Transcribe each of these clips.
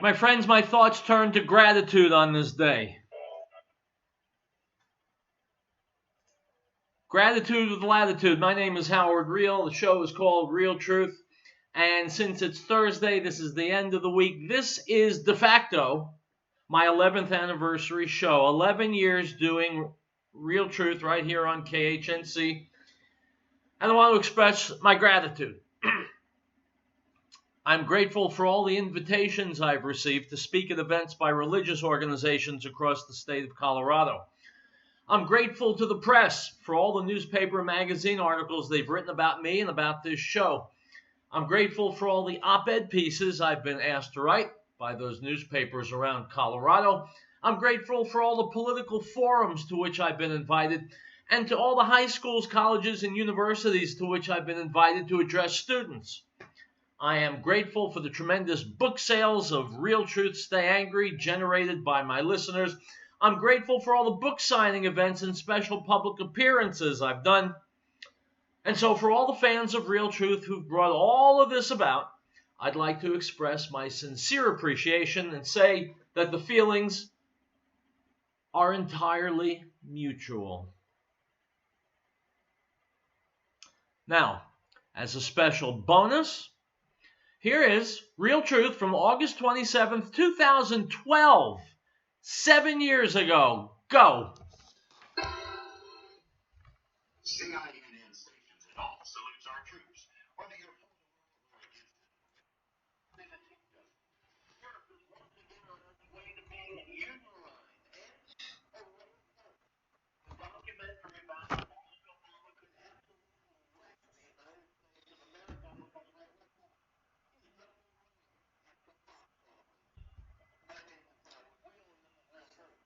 My friends, my thoughts turn to gratitude on this day. Gratitude with latitude. My name is Howard Real. The show is called Real Truth. And since it's Thursday, this is the end of the week. This is de facto my 11th anniversary show. 11 years doing Real Truth right here on KHNC. And I want to express my gratitude. I'm grateful for all the invitations I've received to speak at events by religious organizations across the state of Colorado. I'm grateful to the press for all the newspaper and magazine articles they've written about me and about this show. I'm grateful for all the op-ed pieces I've been asked to write by those newspapers around Colorado. I'm grateful for all the political forums to which I've been invited, and to all the high schools, colleges, and universities to which I've been invited to address students. I am grateful for the tremendous book sales of Real Truth Stay Angry generated by my listeners. I'm grateful for all the book signing events and special public appearances I've done. And so for all the fans of Real Truth who've brought all of this about, I'd like to express my sincere appreciation and say that the feelings are entirely mutual. Now, as a special bonus, here is Real Truth from August 27th, 2012. 7 years ago. Go. CNN stations and all salutes our troops. Whether you're for or against it, Europe is once again on its way to being utilized and the documentary about Barack Obama could absolutely wreck the United States of America because right now he's number one at the box office. My name is Howard Real and this is Real Truth.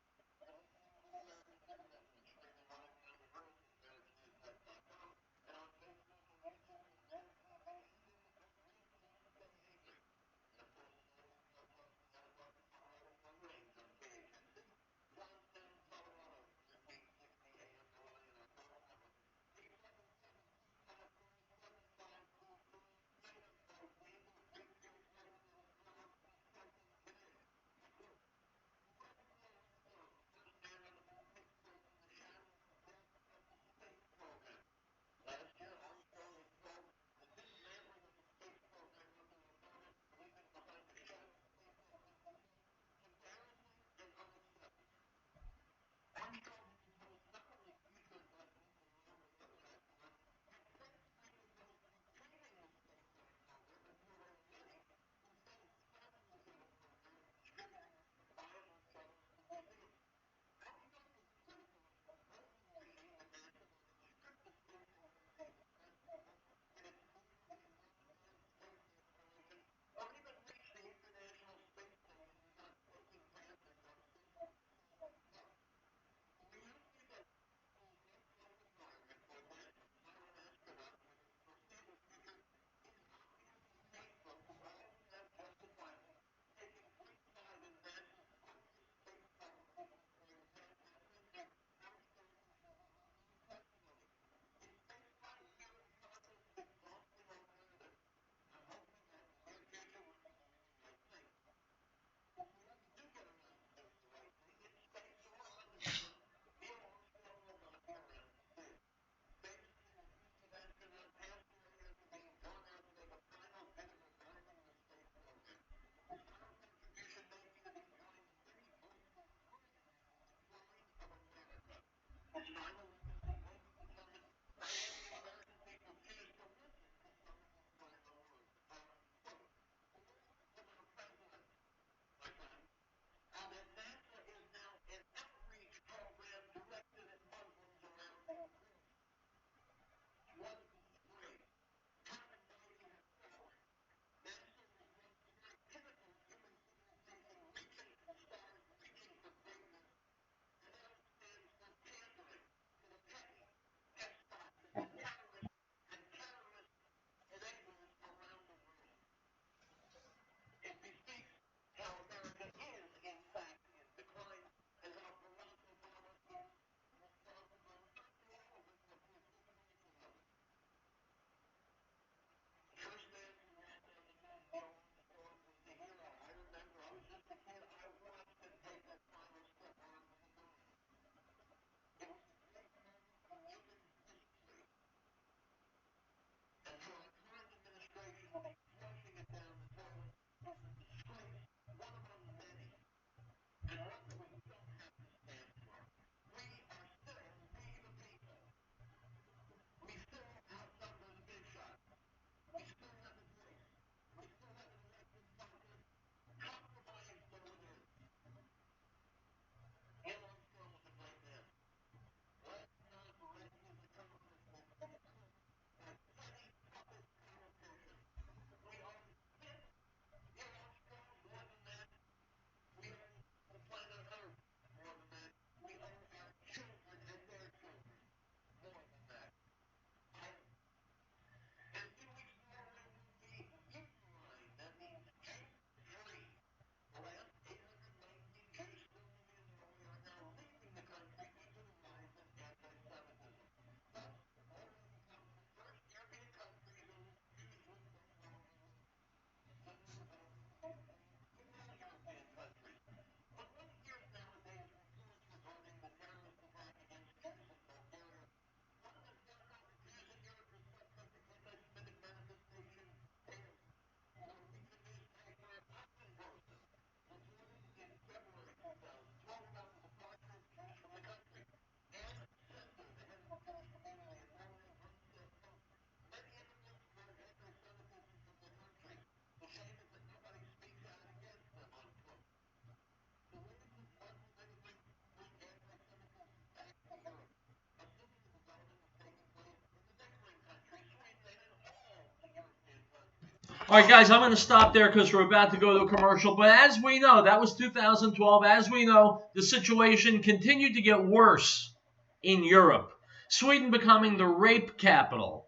All right, guys, I'm going to stop there because we're about to go to a commercial. But as we know, that was 2012. As we know, the situation continued to get worse in Europe. Sweden becoming the rape capital.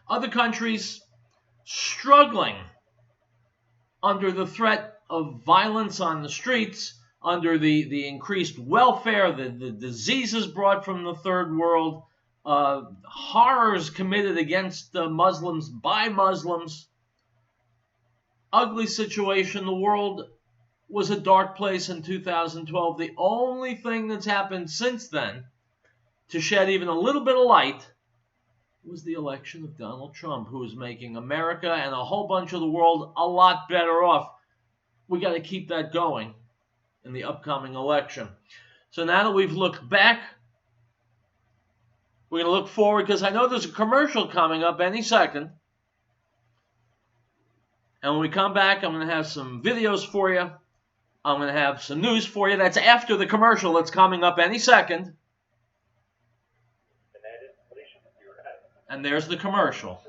Other countries struggling under the threat of violence on the streets, under the increased welfare, the diseases brought from the third world, horrors committed against Muslims by Muslims. Ugly situation. The world was a dark place in 2012. The only thing that's happened since then to shed even a little bit of light was the election of Donald Trump, who is making America and a whole bunch of the world a lot better off. We got to keep that going in the upcoming election. So now that we've looked back, we're going to look forward, because I know there's a commercial coming up any second. And when we come back, I'm going to have some videos for you. I'm going to have some news for you. That's after the commercial that's coming up any second. And there's the commercial.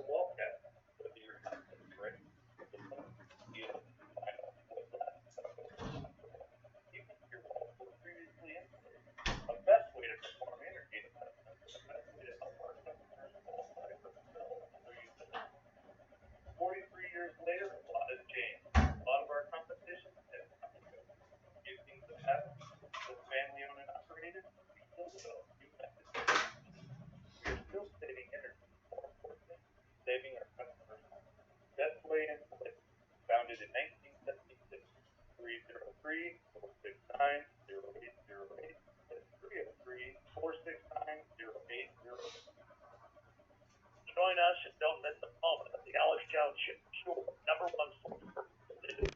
Join us and don't miss the moment of the Alex Jones Show, number one source for political.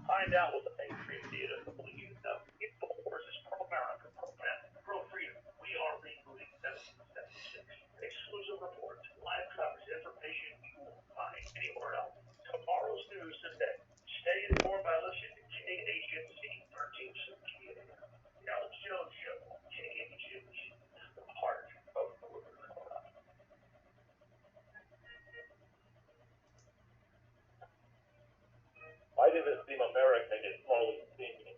Find out what the mainstream media doesn't believe you know. InfoWars is pro-America, pro-family, pro-freedom. We are rebooting 1776. Exclusive reports, live coverage, information you won't find anywhere else. Tomorrow's news today. Stay informed by listening to KHNC 1360 AM. The Alex Jones Show, KHNC, the heart of Northern Colorado. Why did it seem American is slowly sinking?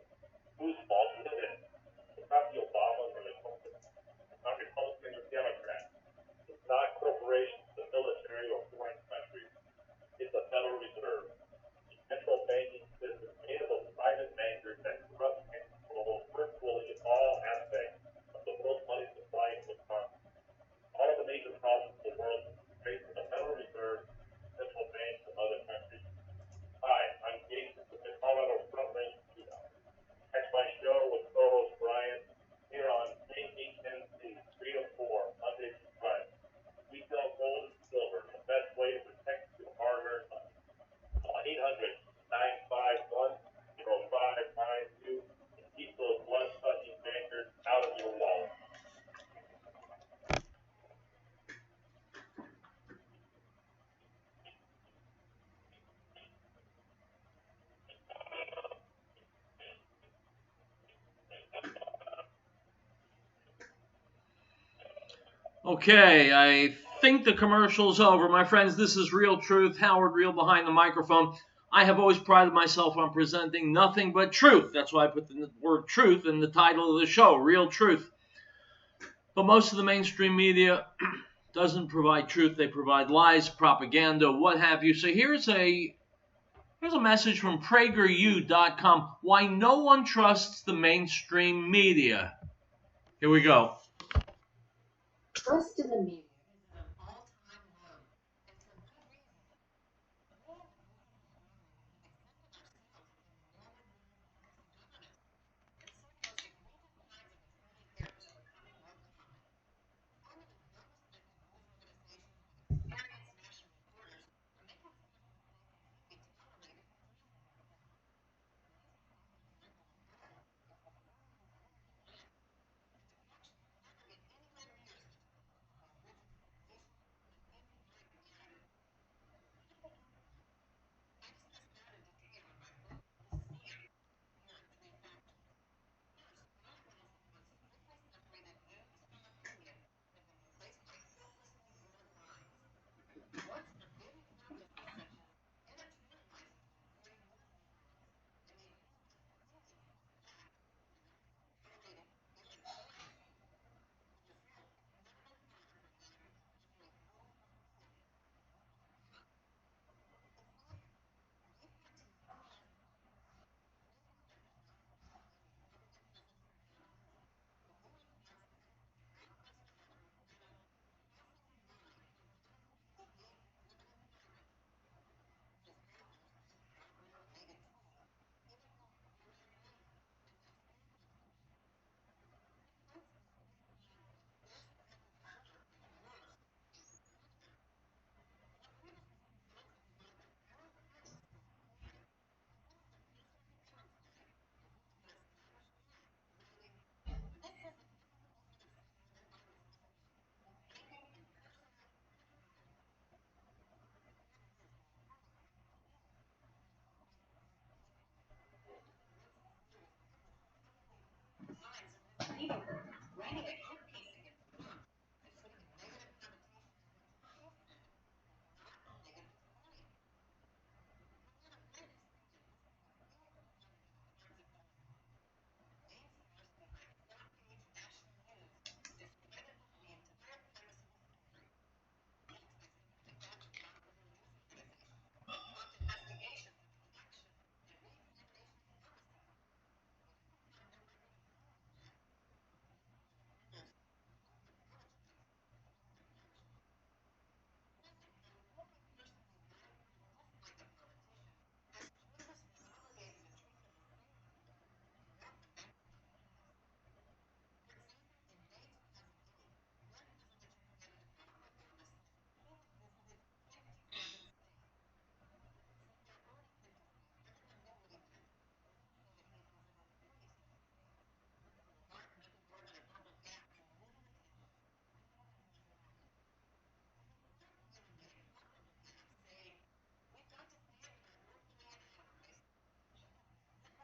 Whose fault is it? It's not the Obamas or the Clintons. It's not Republicans or Democrats. It's not corporations, the military, or foreign countries. It's the Federal Reserve. The central banking system made up of private bankers that corrupt and control virtually all aspects of the world's money supply and economy. All of the major problems in the world face the Federal Reserve, central banks, and other countries. Hi, I'm Jason with the Colorado Front Range Shootout. Catch my show with co-host Brian here on KHNC 3 to 4, Monday through Friday. We sell gold and silver, the best way to protect your hard-earned money. Call 800-951-0592 and keep those blood-sucking bankers out of your wallet. Okay, I think the commercial's over. My friends, this is Real Truth. Howard Real behind the microphone. I have always prided myself on presenting nothing but truth. That's why I put the word truth in the title of the show, Real Truth. But most of the mainstream media doesn't provide truth. They provide lies, propaganda, what have you. So here's a message from PragerU.com. Why no one trusts the mainstream media. Here we go. Trust in the media is at an all-time low. And for good reason. The role of the media is not only that we've accepted ourselves within the normal rules of governance, in serving as the grievant minds of its early heroes who are coming more behind. Forming the global spectrum news organizations with experienced national reporters are making the media look like it can't be tolerated for reasonable. writing a hit piece against Trump, inflicting negative connotations with truth not a negative point. One of the greatest things that this main source behind front-page national news discredited the entire premise of the story. The Dutch government news organization launched investigations into election and re-examinations of Palestine. Like a politician, this journalist validated the truth of the story. For example, in May 2008, one presidential candidate outlet noticed he had visited 57 states. Since their early 50s, everyone knew what he meant. So that he had visited 40 states. Mark nothing more than a public act to lure the attention. The other day, a public act saying, we've got to stand with our North Korean allies. Witnessing ridiculing remarks in the media is very unusual, not to mention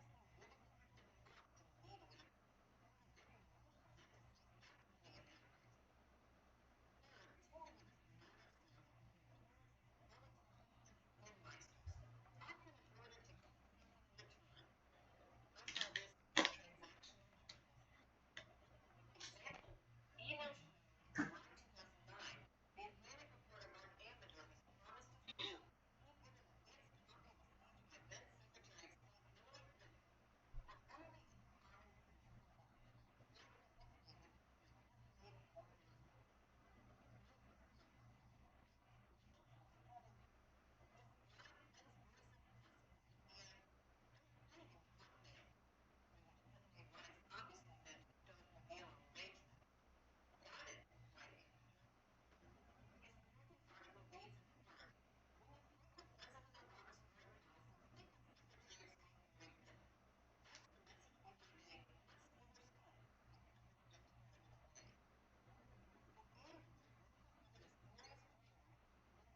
South Korean allies. Third, 2 weeks of non-stop reporters, politicians, and mindsters talking in order to completely return. I call this transactional journalism. Example, email showing in July 2009, the Atlantic reporter Mark Amberger was promised a freedom he'd given a fancy copy received by then Secretary of State Hillary Clinton for only his common sense. After investigating, he gave it ordinary notice. This odd, unsolicited message began, I'm finding it blackmail, when the USA writes obviously meant don't reveal an arrangement. Got it, cried Amberger. His second article reads in part, when the former President Obama's foreign policy did with the Secretary of State Hillary Clinton, that's the message we relayed once Mueller said it was just another delay. But Amberger, looking for the mysterious freedom,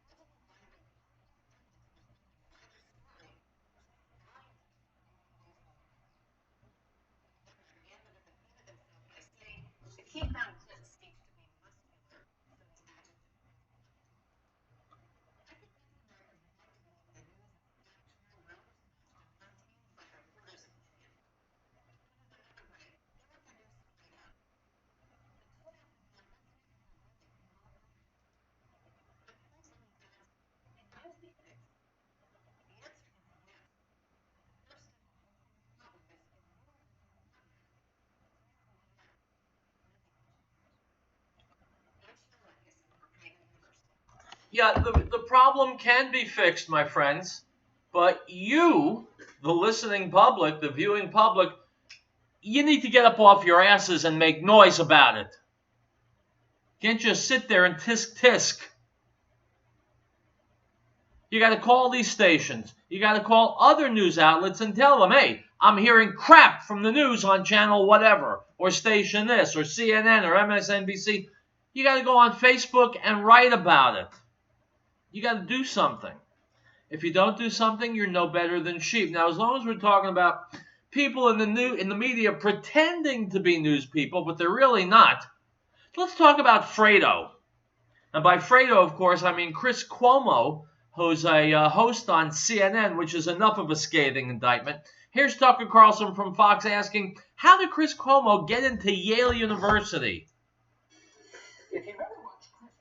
failed to find the important sentence between the writer's story, which said volumes of truth infused in words. However, Amberger defended himself by saying that he found Clinton's speech to be muscular, so his adjective proved correct. I think many Americans would like to believe the news of the fact turned rounders smashed and untamed by a reporter's opinion. Put it another way, they want their news straight up. The Twitter movement lets people know what they call urgent. The question is asked, can news be fixed? The answer is yes. The first step in fixing the problem is removing the human factor. So how can we do that? Using machine learning. H. Lucas, Brookhaven University. Yeah, the problem can be fixed, my friends, but you, the listening public, the viewing public, you need to get up off your asses and make noise about it. You can't just sit there and tisk tisk. You got to call these stations. You got to call other news outlets and tell them, hey, I'm hearing crap from the news on channel whatever, or station this, or CNN, or MSNBC. You got to go on Facebook and write about it. You got to do something. If you don't do something, you're no better than sheep. Now, as long as we're talking about people in the media pretending to be news people, but they're really not, let's talk about Fredo. And by Fredo, of course, I mean Chris Cuomo, who's a host on CNN, which is enough of a scathing indictment. Here's Tucker Carlson from Fox asking, how did Chris Cuomo get into Yale University? If you've ever watched Chris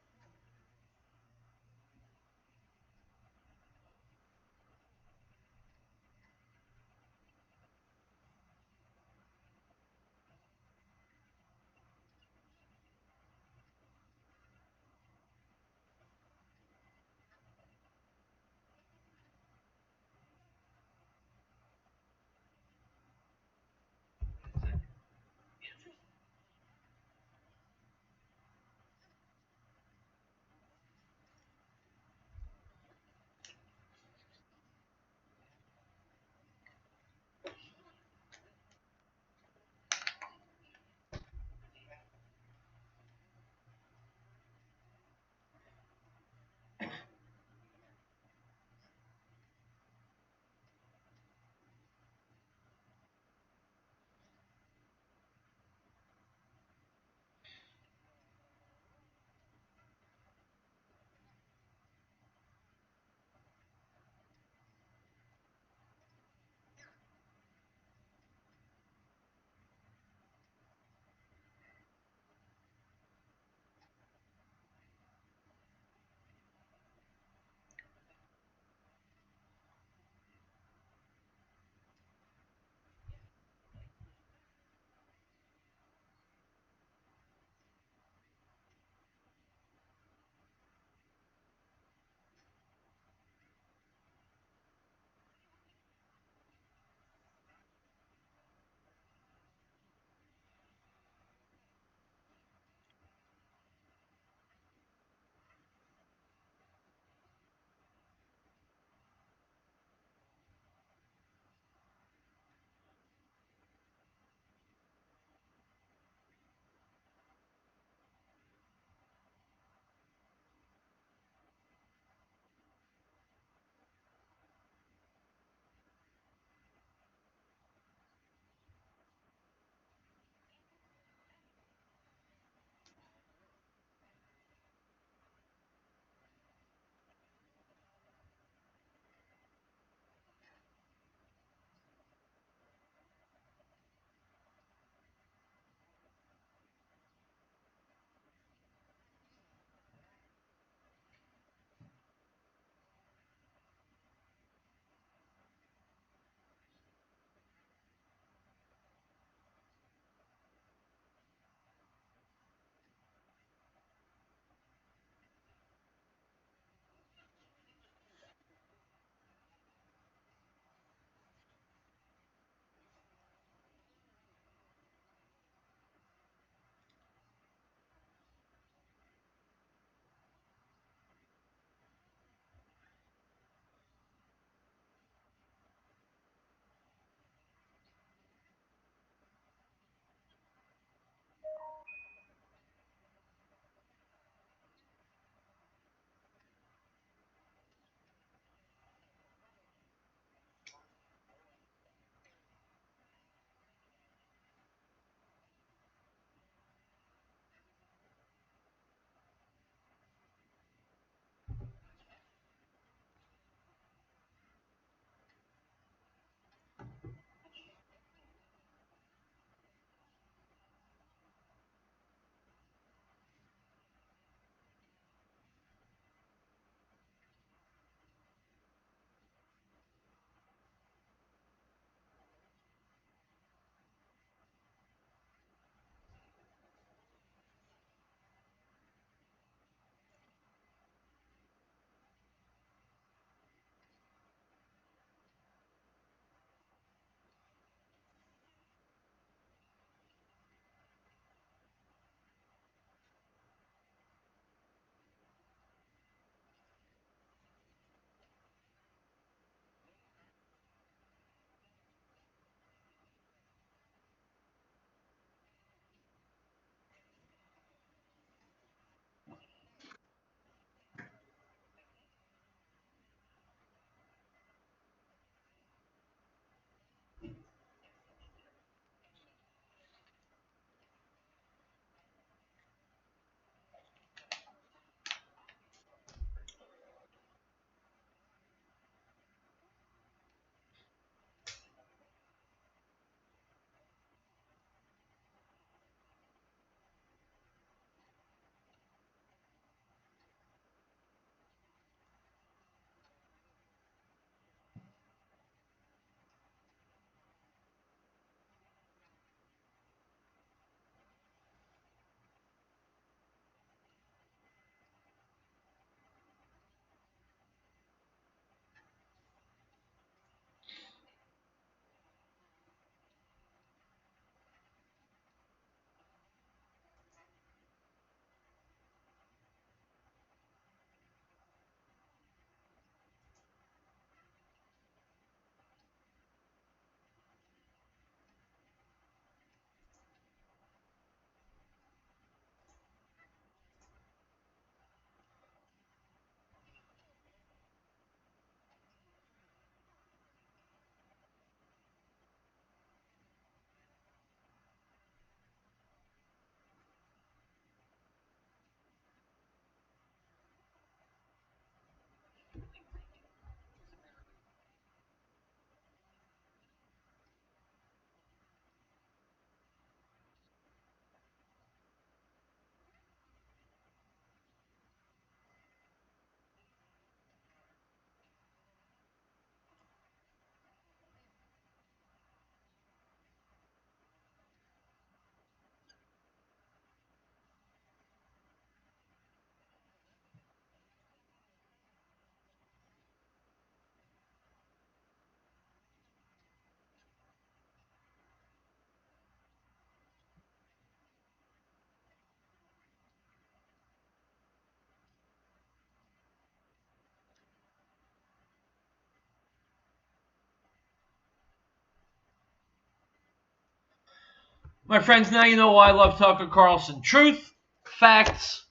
My friends, now you know why I love Tucker Carlson. Truth, facts,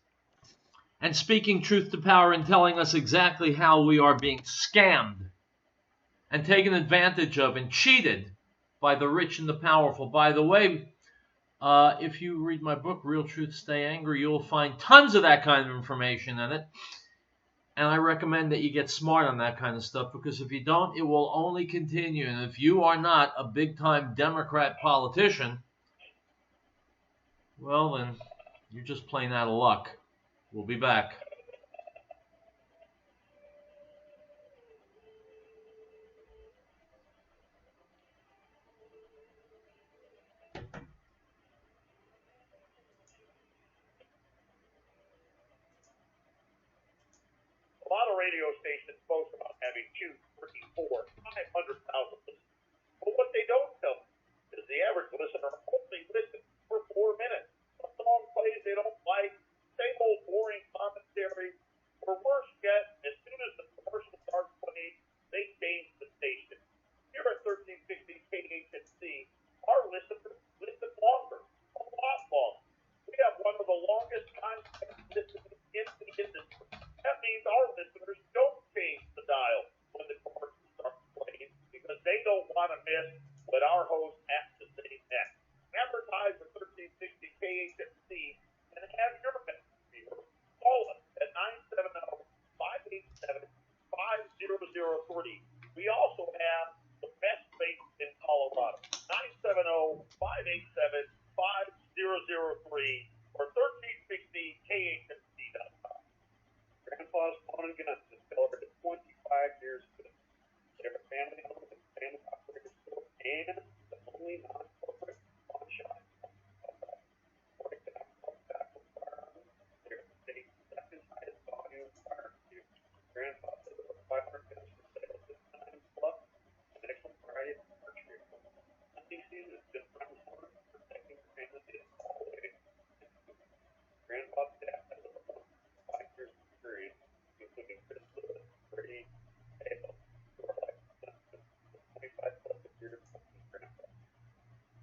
and speaking truth to power and telling us exactly how we are being scammed and taken advantage of and cheated by the rich and the powerful. By the way, if you read my book, Real Truth, Stay Angry, you'll find tons of that kind of information in it. And I recommend that you get smart on that kind of stuff, because if you don't, it will only continue. And if you are not a big-time Democrat politician, well, then you're just plain out of luck. We'll be back. A lot of radio stations boast about having 2, 3, 4, 500,000 listeners. But what they don't tell you is the average listener only listens for 4 minutes. A song plays they don't like, same old boring commentary, or worse yet, as soon as the commercial starts playing, they change the station. Here at 1360 KHNC, our listeners listen longer, a lot longer. We have one of the longest content listeners in the industry. That means our listeners don't change the dial when the commercial starts playing, because they don't want to miss what our host has to say next. Advertise at 1360 KHNC and have your message be heard. Call us at 970-587-5003. We also have the best rates in Colorado. 970-587-5003 or 1360KHNC.com. Grandpa's Pawn and Guns has celebrated 25 years ago. They're a family-owned and family-operated store and the only non-corporate pawn shop. For example, tobacco firearms, they're the state's second highest volume firearms use. Grandpa has over 500 guns for sale this time, plus an excellent variety of archery equipment. Hunting season has been around the corner, protecting your family is all the way. Grandpa's staff has over 5 years of experience, including Chris Lewis, Brady, Hale, who are like 25 plus years of Grandpa.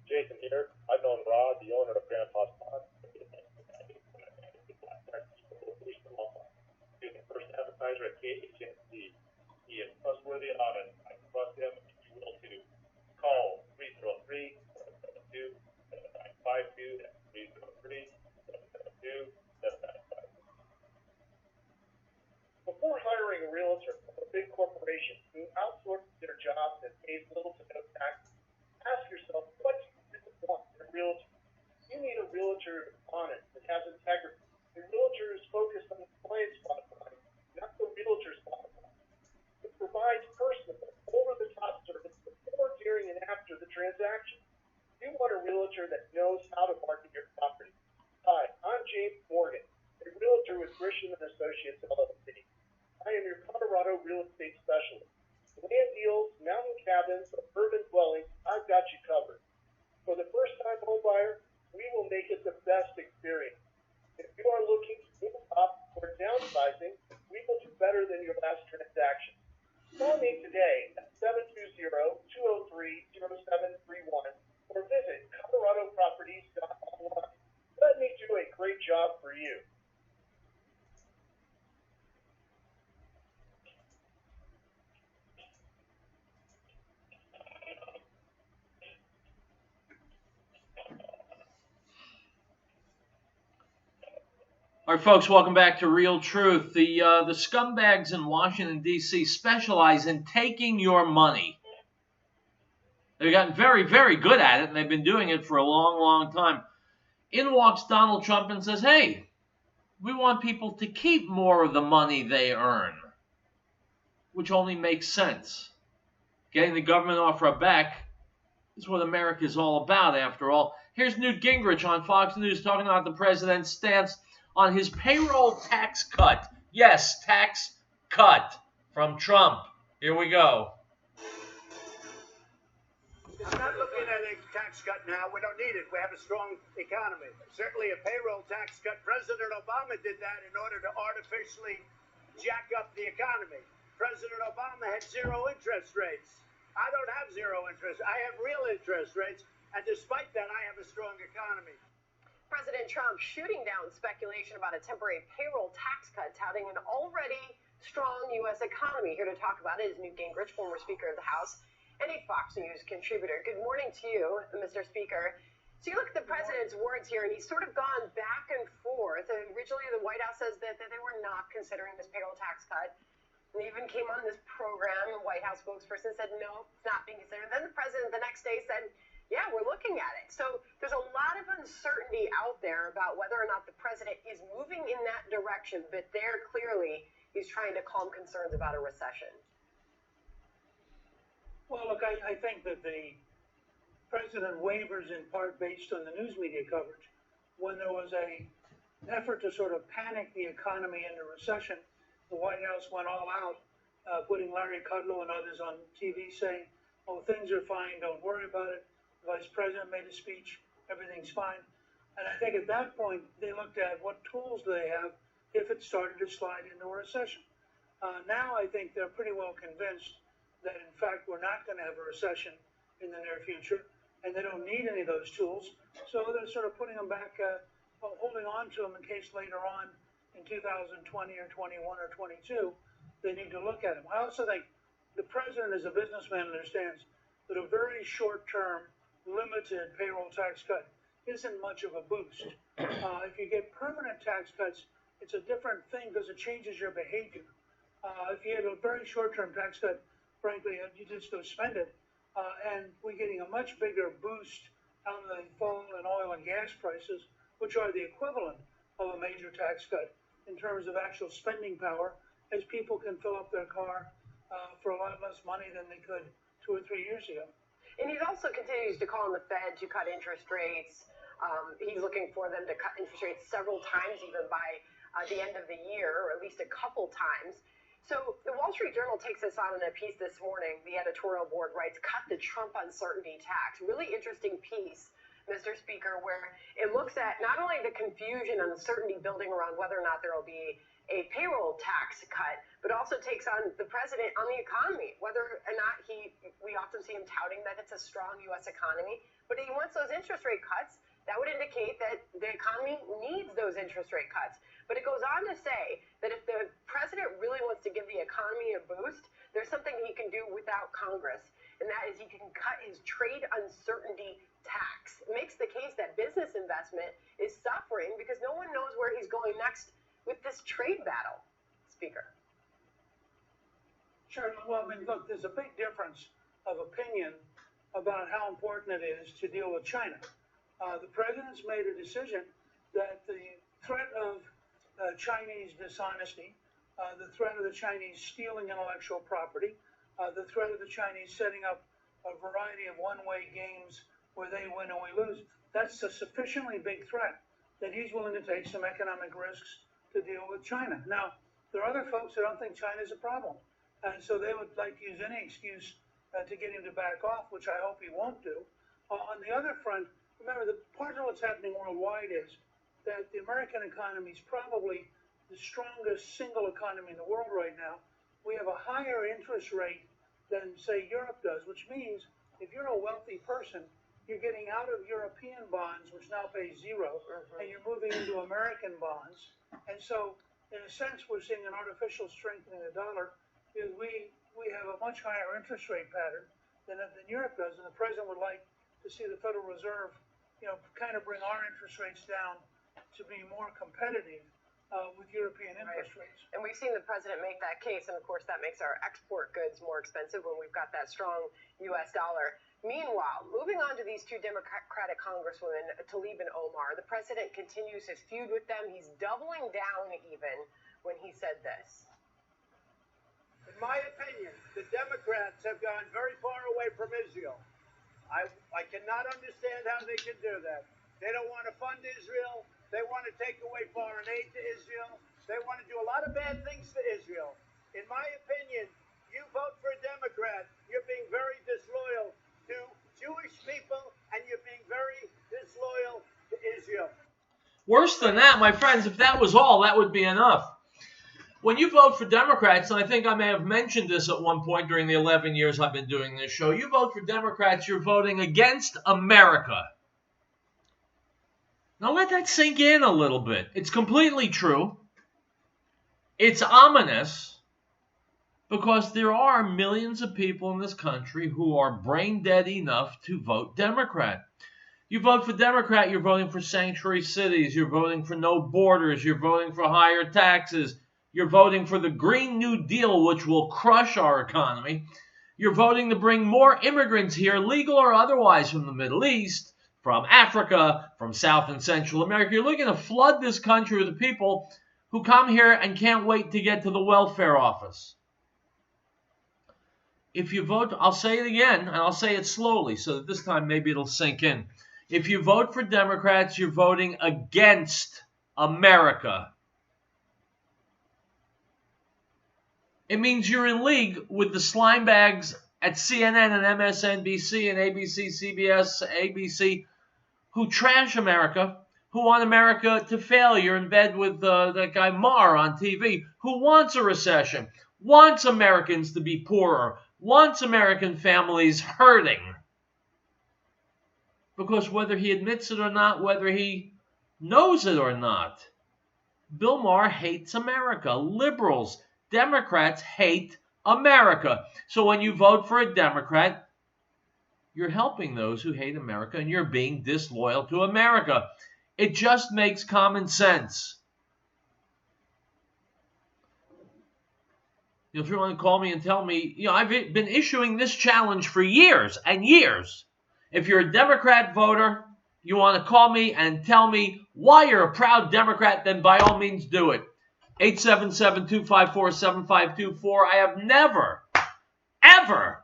Jason here. I've known Rod, the owner of Grandpa's Pod. He's the first advertiser at KHNC. He is trustworthy and honest. I trust him, and you will too. Call 303-772-7952. That's 303-772-7952. Before hiring a realtor from a big corporation who outsources their jobs and pays little to no taxes, ask yourself, what do you really want in a realtor? You need a realtor who's honest and has integrity. A realtor is focused on the client's bottom line, not the realtor's bottom line. It provides personal, over-the-top service before, during, and after the transaction. You want a realtor that knows how to market your property. Hi, I'm James Morgan, a realtor with Grisham & Associates LLC. I am your Colorado real estate specialist. Land deals, mountain cabins, or urban dwellings, I've got you covered. For the first-time home buyer, we will make it the best experience. If you are looking to move up or downsizing, we will do better than your last transaction. Call me today at 720-203-0731 or visit coloradoproperties.online. Let me do a great job for you. All right, folks, welcome back to Real Truth. The scumbags in Washington, D.C. specialize in taking your money. They've gotten very, very good at it, and they've been doing it for a long, long time. In walks Donald Trump and says, hey, we want people to keep more of the money they earn, which only makes sense. Getting the government off our back is what America is all about, after all. Here's Newt Gingrich on Fox News talking about the president's stance on his payroll tax cut. Yes, tax cut from Trump. Here we go. I'm not looking at a tax cut now. We don't need it. We have a strong economy. Certainly a payroll tax cut. President Obama did that in order to artificially jack up the economy. President Obama had zero interest rates. I don't have zero interest. I have real interest rates. And despite that, I have a strong economy. President Trump shooting down speculation about a temporary payroll tax cut, touting an already strong U.S. economy. Here to talk about it is Newt Gingrich, former Speaker of the House and a Fox News contributor. Good morning to you, Mr. Speaker. So you look at the president's words here, and he's sort of gone back and forth. Originally, the White House says that they were not considering this payroll tax cut. They even came on this program. The White House spokesperson said, no, it's not being considered. Then the president the next day said, yeah, we're looking at it. So there's a lot of uncertainty out there about whether or not the president is moving in that direction. But there, clearly, he's trying to calm concerns about a recession. Well, look, I think that the president wavers in part based on the news media coverage. When there was an effort to sort of panic the economy into recession, the White House went all out, putting Larry Kudlow and others on TV saying, oh, things are fine, don't worry about it. The vice president made a speech, everything's fine. And I think at that point, they looked at what tools do they have if it started to slide into a recession. Now I think they're pretty well convinced that, in fact, we're not going to have a recession in the near future, and they don't need any of those tools. So they're sort of putting them back, holding on to them in case later on in 2020 or 21 or 22, they need to look at them. I also think the president, as a businessman, understands that a very short-term, limited payroll tax cut isn't much of a boost. If you get permanent tax cuts, it's a different thing because it changes your behavior. If you had a very short-term tax cut, frankly, you just go spend it. And we're getting a much bigger boost out of the fall in oil and gas prices, which are the equivalent of a major tax cut in terms of actual spending power, as people can fill up their car for a lot less money than they could 2 or 3 years ago. And he also continues to call on the Fed to cut interest rates. He's looking for them to cut interest rates several times, even by the end of the year, or at least a couple times. So the Wall Street Journal takes us on in a piece this morning. The editorial board writes, cut the Trump uncertainty tax. Really interesting piece, Mr. Speaker, where it looks at not only the confusion and uncertainty building around whether or not there will be a payroll tax cut, but also takes on the president on the economy, whether or not we often see him touting that it's a strong U.S. economy, but he wants those interest rate cuts. That would indicate that the economy needs those interest rate cuts. But it goes on to say that if the president really wants to give the economy a boost, there's something he can do without Congress, and that is he can cut his trade uncertainty tax. It makes the case that business investment is suffering because no one knows where he's going next with this trade battle, Speaker. Sure. Well, I mean, look, there's a big difference of opinion about how important it is to deal with China. The president's made a decision that the threat of Chinese dishonesty, the threat of the Chinese stealing intellectual property, the threat of the Chinese setting up a variety of one-way games where they win and we lose, that's a sufficiently big threat that he's willing to take some economic risks to deal with China. Now, there are other folks that don't think China's a problem, and so they would like to use any excuse to get him to back off, which I hope he won't do. On the other front, remember, the part of what's happening worldwide is that the American economy is probably the strongest single economy in the world right now. We have a higher interest rate than, say, Europe does, which means if you're a wealthy person, you're getting out of European bonds, which now pay zero, and you're moving into American bonds. And so, in a sense, we're seeing an artificial strengthening of the dollar because we have a much higher interest rate pattern than Europe does, and the president would like to see the Federal Reserve, kind of bring our interest rates down to be more competitive with European interest rates. And we've seen the president make that case, and of course that makes our export goods more expensive when we've got that strong U.S. dollar. Meanwhile, moving on to these two Democratic congresswomen, Tlaib and Omar, the president continues his feud with them. He's doubling down even when he said this. In my opinion, the Democrats have gone very far away from Israel. I cannot understand how they can do that. They don't want to fund Israel. They want to take away foreign aid to Israel. They want to do a lot of bad things to Israel. In my opinion, you vote for a Democrat, you're being very disloyal to Jewish people, and you're being very disloyal to Israel. Worse than that, my friends, if that was all, that would be enough. When you vote for Democrats, and I think I may have mentioned this at one point during the 11 years I've been doing this show, you vote for Democrats, you're voting against America. Now let that sink in a little bit. It's completely true. It's ominous because there are millions of people in this country who are brain dead enough to vote Democrat. You vote for Democrat, you're voting for sanctuary cities, you're voting for no borders, you're voting for higher taxes, you're voting for the Green New Deal, which will crush our economy. You're voting to bring more immigrants here, legal or otherwise, from the Middle East, from Africa, from South and Central America. You're looking to flood this country with the people who come here and can't wait to get to the welfare office. If you vote, I'll say it again, and I'll say it slowly so that this time maybe it'll sink in. If you vote for Democrats, you're voting against America. It means you're in league with the slime bags at CNN and MSNBC and ABC, CBS, ABC, who trash America, who want America to fail. You're in bed with that guy Maher on TV, who wants a recession, wants Americans to be poorer, wants American families hurting. Because whether he admits it or not, whether he knows it or not, Bill Maher hates America. Liberals, Democrats hate America. So when you vote for a Democrat, you're helping those who hate America and you're being disloyal to America. It just makes common sense. If you want to call me and tell me, I've been issuing this challenge for years and years. If you're a Democrat voter, you want to call me and tell me why you're a proud Democrat, then by all means do it. 877-254-7524. I have never, ever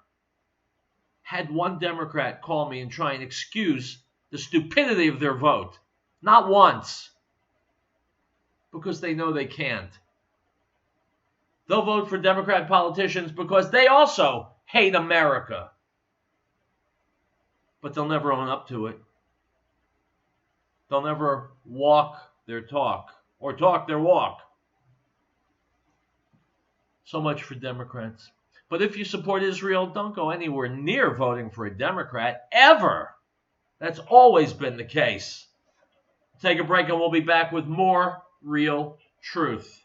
had one Democrat call me and try and excuse the stupidity of their vote. Not once. Because they know they can't. They'll vote for Democrat politicians because they also hate America. But they'll never own up to it. They'll never walk their talk or talk their walk. So much for Democrats. But if you support Israel, don't go anywhere near voting for a Democrat, ever. That's always been the case. Take a break and we'll be back with more Real Truth.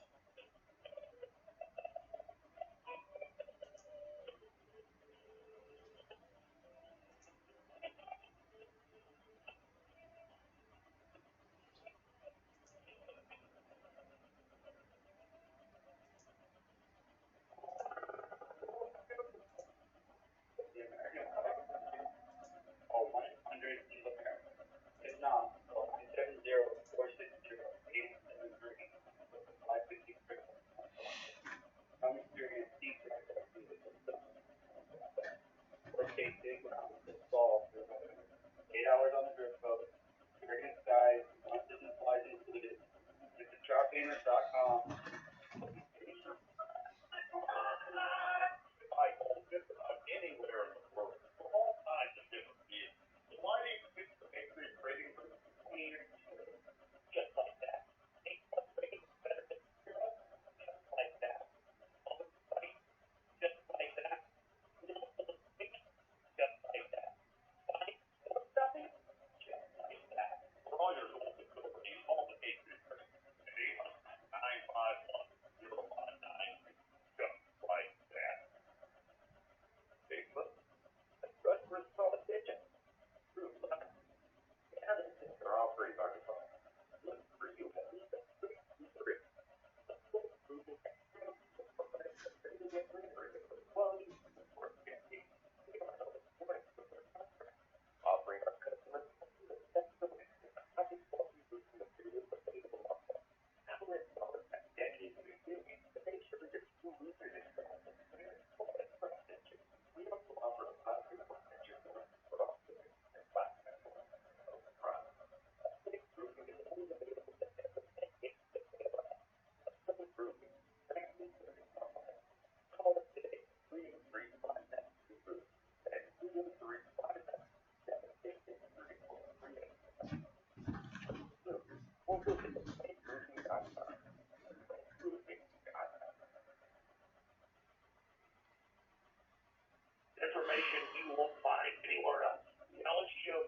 information you won't find anywhere else. Reality show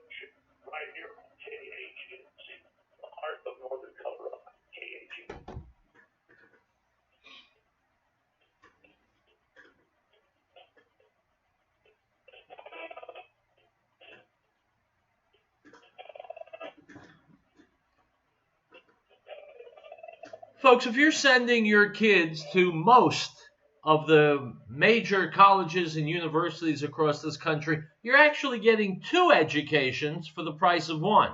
right here on KHNC, the heart of Northern Colorado, KHNC. Folks, if you're sending your kids to most of the major colleges and universities across this country, you're actually getting two educations for the price of one.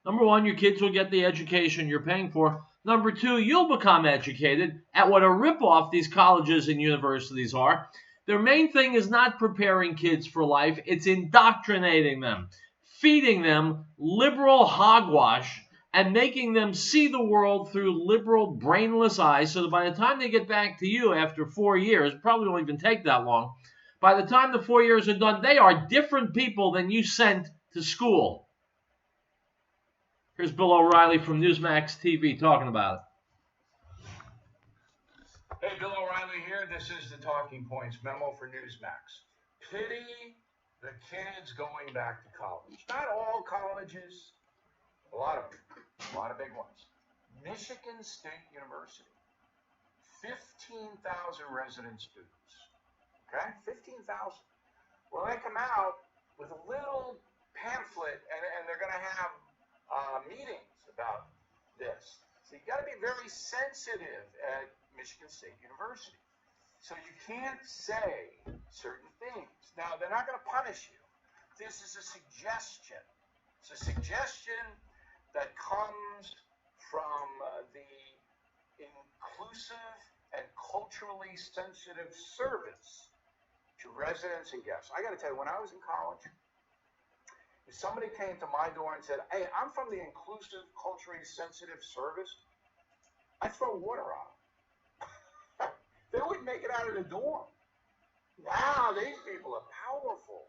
Number one, your kids will get the education you're paying for. Number two, you'll become educated at what a ripoff these colleges and universities are. Their main thing is not preparing kids for life, it's indoctrinating them, feeding them liberal hogwash, and making them see the world through liberal, brainless eyes, so that by the time they get back to you after 4 years, probably won't even take that long, by the time the 4 years are done, they are different people than you sent to school. Here's Bill O'Reilly from Newsmax TV talking about it. Hey, Bill O'Reilly here. This is the Talking Points memo for Newsmax. Pity the kids going back to college. Not all colleges, a lot of big ones. Michigan State University, 15,000 resident students. Okay, 15,000. Well, they come out with a little pamphlet, and they're going to have meetings about this. So you got to be very sensitive at Michigan State University. So you can't say certain things. Now, they're not going to punish you. This is a suggestion. It's a suggestion that comes from the inclusive and culturally sensitive service to residents and guests. I got to tell you, when I was in college, if somebody came to my door and said, hey, I'm from the inclusive, culturally sensitive service, I'd throw water on them. They wouldn't make it out of the door. Wow, these people are powerful.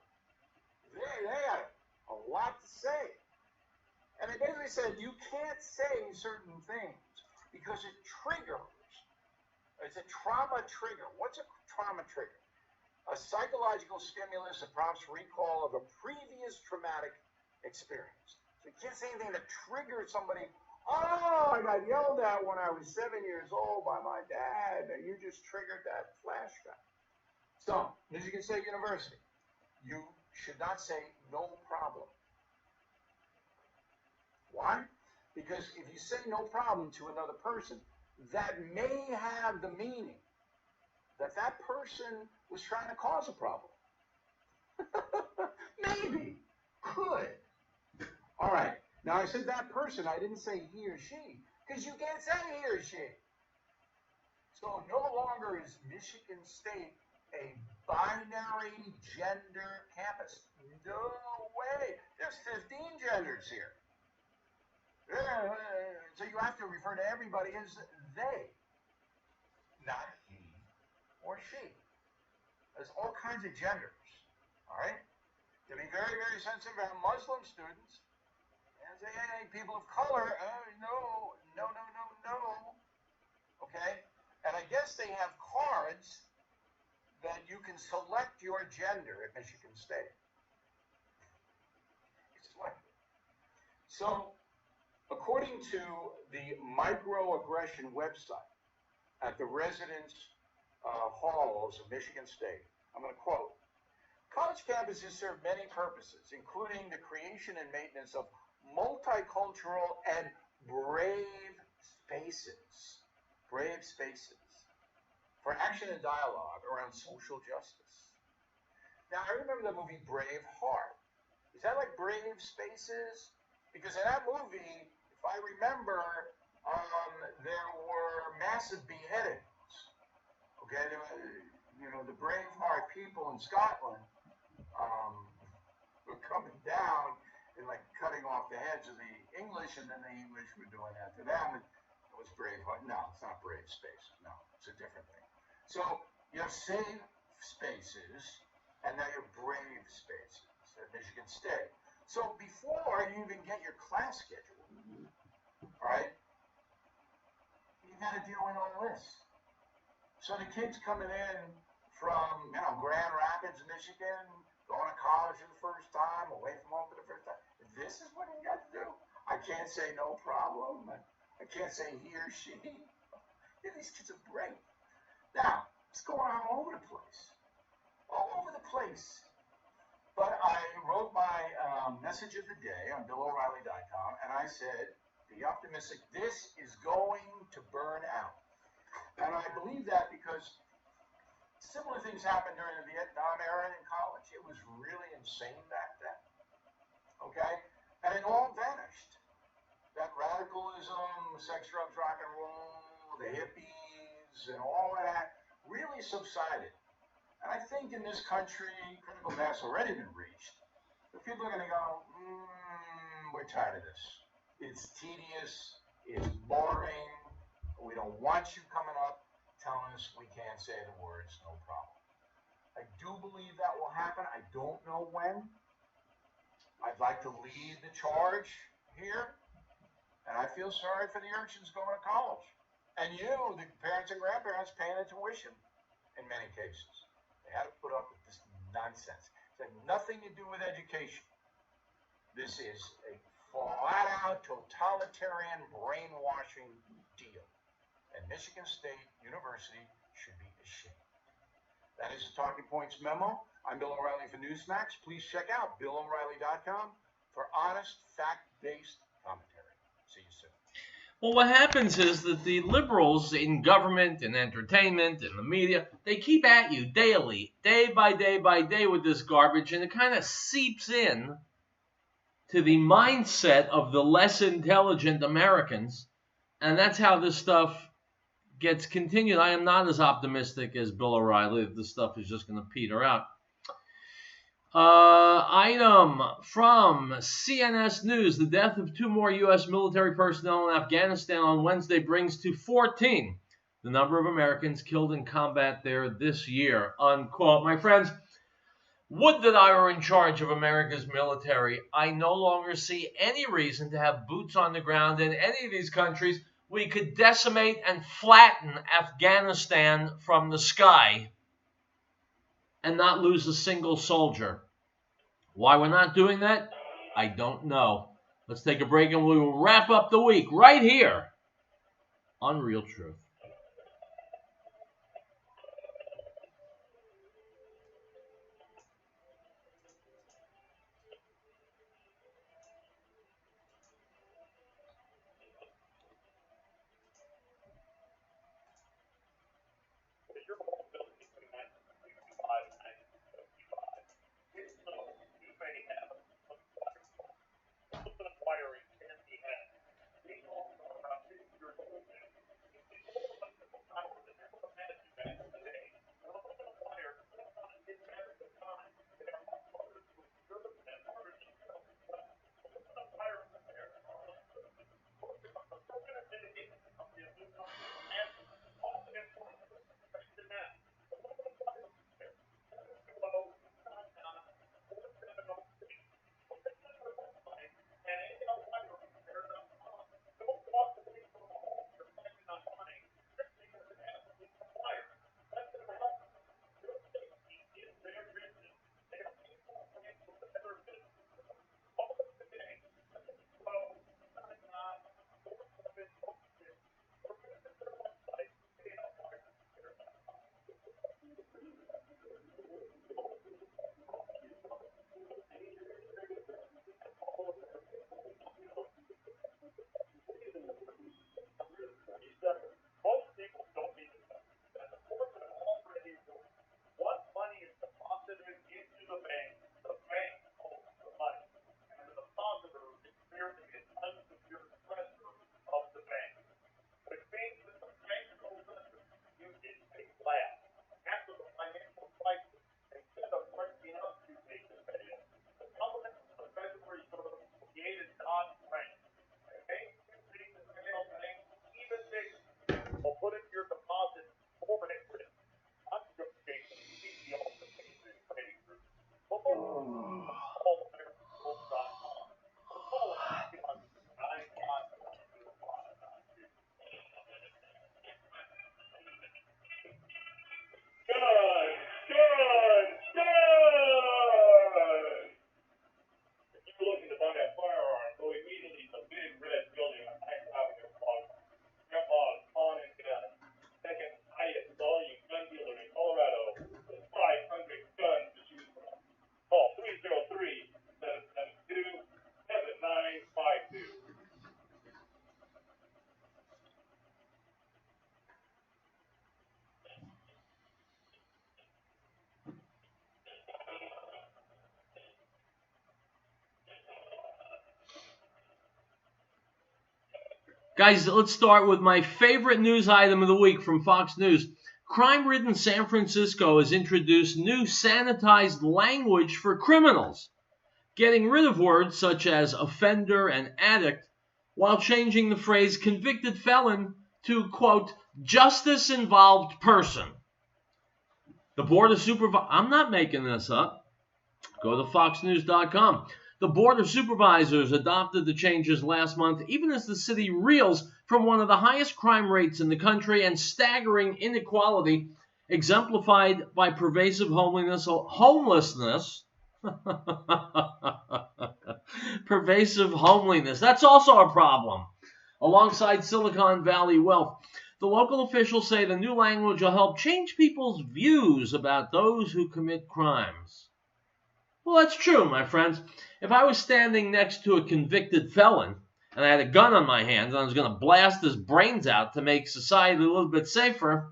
They have a lot to say. And they basically said, you can't say certain things because it triggers. It's a trauma trigger. What's a trauma trigger? A psychological stimulus that prompts recall of a previous traumatic experience. So you can't say anything that triggers somebody. Oh, I got yelled at when I was 7 years old by my dad. And you just triggered that flashback. So, Michigan State University, you should not say no problem. Why? Because if you say no problem to another person, that may have the meaning that that person was trying to cause a problem. Maybe. Could. All right. Now, I said that person. I didn't say he or she, because you can't say he or she. So no longer is Michigan State a binary gender campus. No way. There's 15 genders here. So you have to refer to everybody as they, not he or she. There's all kinds of genders, all right? To be very, very sensitive about Muslim students and say, hey, people of color, no. Okay? And I guess they have cards that you can select your gender at Michigan State. So, according to the microaggression website at the residence halls of Michigan State, I'm going to quote, college campuses serve many purposes, including the creation and maintenance of multicultural and brave spaces for action and dialogue around social justice. Now, I remember the movie Braveheart. Is that like Brave Spaces? Because in that movie, if I remember, there were massive beheadings. Okay, there were, the Braveheart people in Scotland were coming down and like cutting off the heads of the English, and then the English were doing that to them. And it was Braveheart. No, it's not Brave Spaces. No, it's a different thing. So you have safe spaces, and now you have brave spaces at Michigan State. So before you even get your class schedule, all right, you got to deal with all this. So the kids coming in from Grand Rapids, Michigan, going to college for the first time, away from home for the first time. This is what he got to do. I can't say no problem. I can't say he or she. Yeah, these kids are great. Now, it's going on all over the place. All over the place. But I wrote my message of the day on BillO'Reilly.com, and I said, be optimistic. This is going to burn out. And I believe that because similar things happened during the Vietnam era in college. It was really insane back then. Okay? And it all vanished. That radicalism, sex, drugs, rock and roll, the hippies, and all of that really subsided. And I think in this country, critical mass already been reached. The people are going to go, we're tired of this. It's tedious. It's boring. We don't want you coming up telling us we can't say the words, no problem. I do believe that will happen. I don't know when. I'd like to lead the charge here. And I feel sorry for the urchins going to college. And you, the parents and grandparents, paying the tuition in many cases. They had to put up with this nonsense. It had nothing to do with education. This is a flat-out totalitarian brainwashing deal. And Michigan State University should be ashamed. That is the Talking Points memo. I'm Bill O'Reilly for Newsmax. Please check out BillO'Reilly.com for honest, fact-based commentary. See you soon. Well, what happens is that the liberals in government and entertainment and the media, they keep at you daily, day by day with this garbage, and it kind of seeps in to the mindset of the less intelligent Americans, and that's how this stuff gets continued. I am not as optimistic as Bill O'Reilly that this stuff is just going to peter out. Item from CNS News. The death of 2 more U.S. military personnel in Afghanistan on Wednesday brings to 14 the number of Americans killed in combat there this year, unquote. My friends, would that I were in charge of America's military. I no longer see any reason to have boots on the ground in any of these countries. We could decimate and flatten Afghanistan from the sky and not lose a single soldier. Why we're not doing that, I don't know. Let's take a break and we will wrap up the week right here on Real Truth. If your home built between 1965 and 1975, you may have some waterfall. Open acquiring can be had. These homes are about 50 years old now. If the old Guys, let's start with my favorite news item of the week from Fox News. Crime-ridden San Francisco has introduced new sanitized language for criminals, getting rid of words such as offender and addict, while changing the phrase convicted felon to, quote, justice-involved person. The Board of Supervisors, I'm not making this up. Go to foxnews.com. The Board of Supervisors adopted the changes last month, even as the city reels from one of the highest crime rates in the country and staggering inequality, exemplified by pervasive homelessness. Pervasive homelessness. That's also a problem. Alongside Silicon Valley wealth, the local officials say the new language will help change people's views about those who commit crimes. Well, that's true, my friends. If I was standing next to a convicted felon and I had a gun on my hands and I was going to blast his brains out to make society a little bit safer,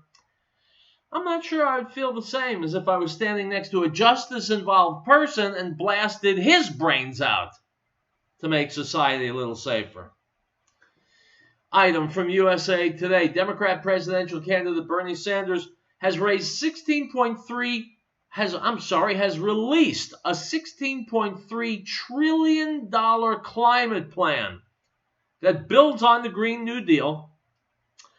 I'm not sure I would feel the same as if I was standing next to a justice-involved person and blasted his brains out to make society a little safer. Item from USA Today. Democrat presidential candidate Bernie Sanders has released a $16.3 trillion climate plan that builds on the Green New Deal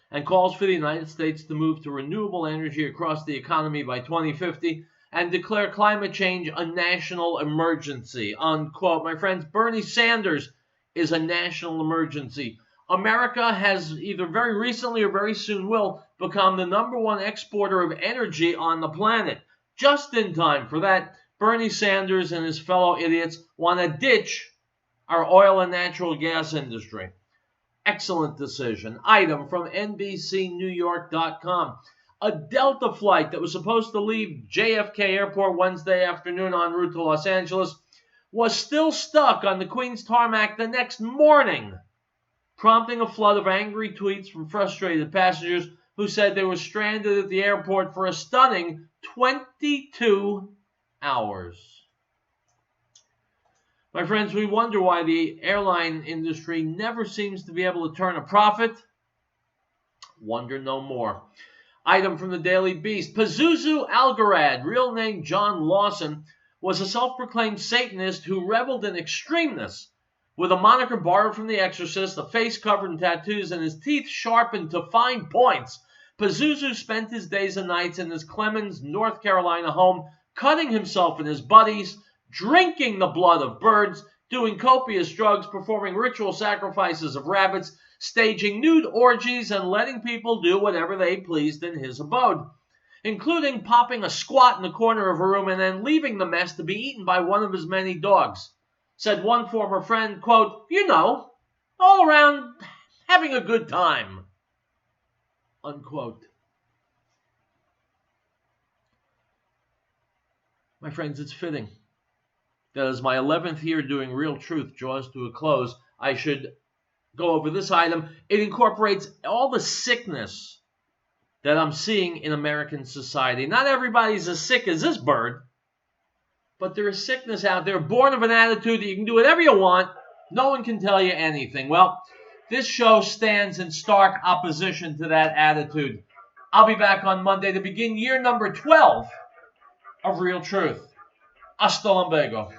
and calls for the United States to move to renewable energy across the economy by 2050 and declare climate change a national emergency, unquote. My friends, Bernie Sanders is a national emergency. America has either very recently or very soon will become the #1 exporter of energy on the planet. Just in time for that, Bernie Sanders and his fellow idiots want to ditch our oil and natural gas industry. Excellent decision. Item from NBCNewYork.com. A Delta flight that was supposed to leave JFK Airport Wednesday afternoon en route to Los Angeles was still stuck on the Queens tarmac the next morning, prompting a flood of angry tweets from frustrated passengers who said they were stranded at the airport for a stunning 22 hours. My friends, we wonder why the airline industry never seems to be able to turn a profit. Wonder no more. Item from the Daily Beast. Pazuzu Algarad, real name John Lawson, was a self-proclaimed Satanist who reveled in extremeness, with a moniker borrowed from The Exorcist, a face covered in tattoos, and his teeth sharpened to fine points. Pazuzu spent his days and nights in his Clemens, North Carolina home, cutting himself and his buddies, drinking the blood of birds, doing copious drugs, performing ritual sacrifices of rabbits, staging nude orgies, and letting people do whatever they pleased in his abode, including popping a squat in the corner of a room and then leaving the mess to be eaten by one of his many dogs. Said one former friend, quote, all around having a good time, unquote. My friends, it's fitting that as my 11th year doing Real Truth draws to a close, I should go over this item. It incorporates all the sickness that I'm seeing in American society. Not everybody's as sick as this bird, but there is sickness out there, born of an attitude that you can do whatever you want. No one can tell you anything. Well, this show stands in stark opposition to that attitude. I'll be back on Monday to begin year number 12 of Real Truth. Hasta luego.